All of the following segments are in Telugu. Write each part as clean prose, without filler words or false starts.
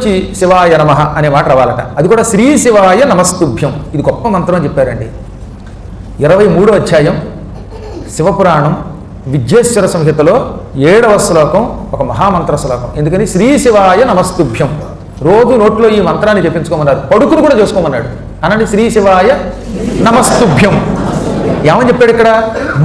శివాయ నమః అనే మాట రావాలట. అది కూడా శ్రీ శివాయ నమస్తుభ్యం. ఇది గొప్ప మంత్రం అని చెప్పారండి. 23వ అధ్యాయం శివపురాణం విద్యేశ్వర సంహితలో 7వ శ్లోకం ఒక మహామంత్ర శ్లోకం. ఎందుకని శ్రీ శివాయ నమస్తుభ్యం రోజు నోట్లో ఈ మంత్రాన్ని చెప్పించుకోమన్నారు. పడుకులు కూడా చేసుకోమన్నాడు. అనండి శ్రీ శివాయ నమస్తుభ్యం. ఏమని చెప్పాడు ఇక్కడ?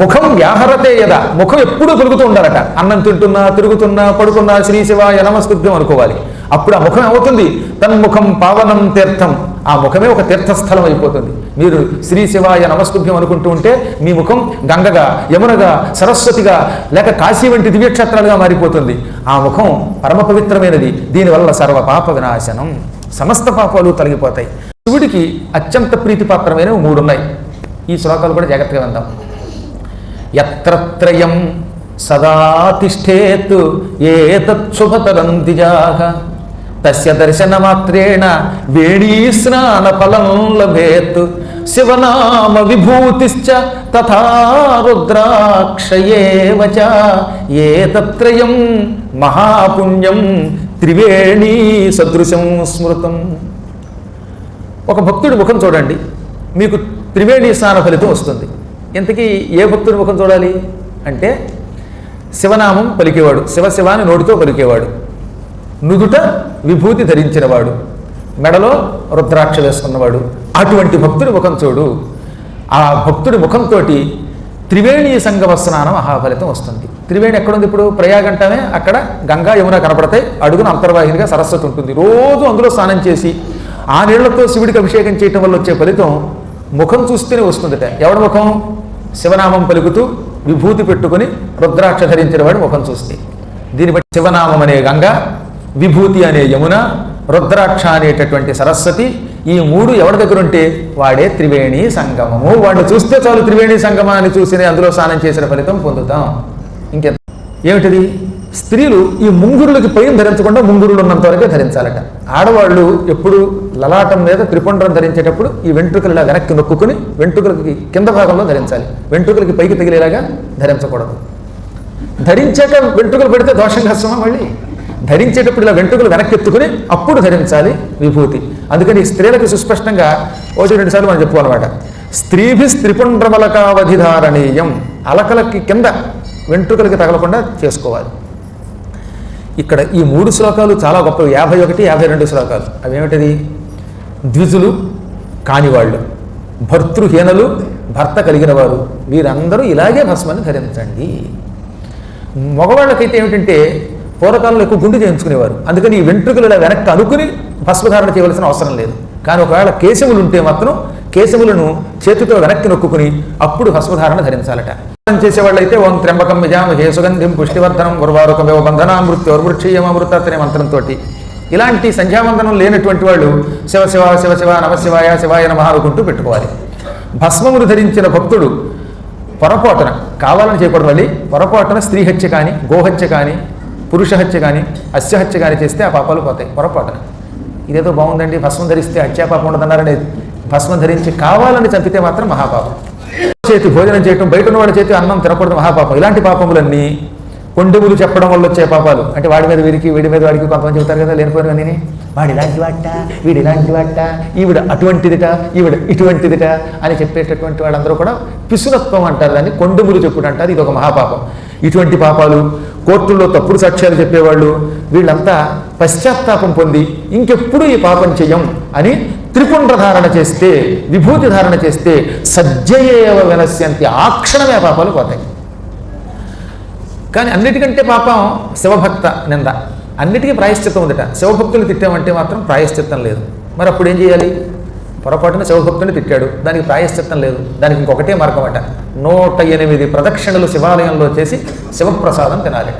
ముఖం వ్యాహరతే యదా, ముఖం ఎప్పుడూ తిరుగుతూ ఉండాలట. అన్నం తింటున్నా తిరుగుతున్నా పడుకున్నా శ్రీ శివాయ నమస్తుభ్యం అనుకోవాలి. అప్పుడు ఆ ముఖం ఏమవుతుంది? తన్ముఖం పావనం తీర్థం. ఆ ముఖమే ఒక తీర్థస్థలం అయిపోతుంది. మీరు శ్రీ శివాయ నమస్తుభ్యం అనుకుంటూ ఉంటే మీ ముఖం గంగగా, యమునగా, సరస్వతిగా లేక కాశీ వంటి దివ్యక్షేత్రాలుగా మారిపోతుంది. ఆ ముఖం పరమ పవిత్రమైనది. దీనివల్ల సర్వ పాప వినాశనం, సమస్త పాపాలు తొలగిపోతాయి. శివుడికి అత్యంత ప్రీతిపాత్రమైనవి 3 ఉన్నాయి. ఈ శ్లోకాలు కూడా జాగ్రత్తగా విందాం. యత్రత్రయం సదా తిష్ఠేత్ ఏతత్ శుభతరం ద్విజాః తస్య దర్శనమాత్రేణ వేణీ స్నాన ఫలం లభేత్ శివనామ విభూతిశ్చ తథా రుద్రాక్షయేవ చ ఏతత్రయం మహాపుణ్యం త్రివేణీ సదృశం స్మృతం. ఒక భక్తుడి ముఖం చూడండి, మీకు త్రివేణీ స్నాన ఫలితం వస్తుంది. ఇంతకీ ఏ భక్తుడి ముఖం చూడాలి అంటే శివనామం పలికేవాడు, శివశివాని నోటితో పలికేవాడు, నుదుట విభూతి ధరించినవాడు, మెడలో రుద్రాక్ష వేసుకున్నవాడు. అటువంటి భక్తుడి ముఖం చూడు. ఆ భక్తుడి ముఖంతో త్రివేణీ సంగమ స్నానం మహాఫలితం వస్తుంది. త్రివేణి ఎక్కడుంది? ఇప్పుడు ప్రయాగంటనే అక్కడ గంగా యమున కనపడతాయి. అడుగున అంతర్వాహినిగా సరస్వతి ఉంటుంది. రోజు అందులో స్నానం చేసి ఆ నీళ్లతో శివుడికి అభిషేకం చేయటం వల్ల వచ్చే ఫలితం ముఖం చూస్తేనే వస్తుందట. ఎవడి ముఖం? శివనామం పలుకుతూ విభూతి పెట్టుకుని రుద్రాక్ష ధరించిన వాడి ముఖం చూస్తే. దీన్ని బట్టి శివనామం అనే గంగ, విభూతి అనే యమున, రుద్రాక్ష అనేటటువంటి సరస్వతి, ఈ 3 ఎవరి దగ్గర ఉంటే వాడే త్రివేణి సంగమము. వాడిని చూస్తే చాలు త్రివేణి సంగమాన్ని చూసి అందులో స్నానం చేసిన ఫలితం పొందుతాం. ఇంకెంత ఏమిటిది? స్త్రీలు ఈ ముంగురులకి పైన ధరించకుండా ముంగురులు ఉన్నంత వరకే ధరించాలట. ఆడవాళ్ళు ఎప్పుడు లలాటం మీద త్రిపుండ్రం ధరించేటప్పుడు ఈ వెంట్రుకలు ఇలా వెనక్కి నొక్కుని వెంట్రుకలకి కింద భాగంలో ధరించాలి. వెంట్రుకలకి పైకి తగిలేలాగా ధరించకూడదు. ధరించాక వెంట్రుకలు పెడితే దోషం కష్టమా? మళ్ళీ ధరించేటప్పుడు ఇలా వెంట్రుకలు వెనక్కి ఎత్తుకుని అప్పుడు ధరించాలి విభూతి. అందుకని స్త్రీలకు సుస్పష్టంగా 1-2 సార్లు మనం చెప్పుకోవాలన్నమాట. స్త్రీభిస్త్రిపుండ్రమలకావధిధారణీయం. అలకలకి కింద వెంట్రుకలకి తగలకుండా చేసుకోవాలి. ఇక్కడ ఈ 3 శ్లోకాలు చాలా గొప్పవి. 51, 52 శ్లోకాలు. అవేమిటది? ద్విజులు కానివాళ్ళు, భర్తృహీనలు, భర్త కలిగిన వారు, వీరందరూ ఇలాగే భస్మాన్ని ధరించండి. మగవాళ్ళకైతే ఏమిటంటే పూర్వకాలంలో ఎక్కువ గుండు చేయించుకునేవారు. అందుకని ఈ వెంట్రుకలు ఇలా వెనక్కి అనుకుని భస్మధారణ చేయవలసిన అవసరం లేదు. కానీ ఒకవేళ కేశములు ఉంటే మాత్రం కేశములను చేతితో వెనక్కి నొక్కుని అప్పుడు భస్మధారణ ధరించాలట. చేసేవాళ్ళైతే ఓం త్ర్యంబకం యజామహే సుగంధిం పుష్టివర్ధనం గురువారుకమేవ బంధనామృత్యోర్వృక్షీయమృత అనే మంత్రంతో. ఇలాంటి సంధ్యావందనం లేనటువంటి వాళ్ళు శివ శివ శివ శివ నమశివాయ శివాయ నమః అనుకుంటూ పెట్టుకోవాలి. భస్మమును ధరించిన భక్తుడు పొరపాటున, కావాలని చేయకూడదు, మళ్ళీ పొరపాటున స్త్రీ హత్య కానీ, గోహత్య కానీ, పురుష హత్య కానీ, అస్యహత్య కానీ చేస్తే ఆ పాపాలు పోతాయి. పొరపాటున ఇదేదో బాగుందండి భస్మం ధరిస్తే హత్యాపాపం ఉండదన్నారని భస్మం ధరించి కావాలని చంపితే మాత్రం మహాపాపం. చేతి భోజనం చేయటం, బయట ఉన్న వాడి చేతి అన్నం తినకూడదు, మహాపాపం. ఇలాంటి పాపములన్నీ కొండెములు చెప్పడం వల్ల వచ్చే పాపాలు. అంటే వాడి మీద వీడికి, వీడి మీద వాడికి కొంతమంది చెబుతారు కదా లేనిపోయిన కానీ, వాడు ఇలాంటి వాట, వీడు ఇలాంటి వాట, ఈవిడ అటువంటిదిట, ఈవిడ ఇటువంటిదిట అని చెప్పేటటువంటి వాళ్ళందరూ కూడా పిసునత్వం అంటారు. దాన్ని కొండెములు చెప్పుడు అంటారు. ఇది ఒక మహాపాపం. ఇటువంటి పాపాలు, కోర్టుల్లో తప్పుడు సాక్ష్యాలు చెప్పేవాళ్ళు, వీళ్ళంతా పశ్చాత్తాపం పొంది ఇంకెప్పుడు ఈ పాపం చెయ్యం అని త్రిపుండ్ర ధారణ చేస్తే, విభూతి ధారణ చేస్తే సజ్జయేవ వినశ్యంతి, ఆ క్షణమే పాపాలు పోతాయి. కానీ అన్నిటికంటే పాపం శివభక్త నింద. అన్నిటికీ ప్రాయశ్చిత్తం ఉందట. శివభక్తులు తిట్టామంటే మాత్రం ప్రాయశ్చిత్తం లేదు. మరి అప్పుడు ఏం చేయాలి? పొరపాటున శివభక్తుని తిట్టాడు, దానికి ప్రాయశ్చిత్తం లేదు. దానికి ఇంకొకటే మార్గం అట. 108 ప్రదక్షిణలు శివాలయంలో చేసి శివప్రసాదం తినాలిట.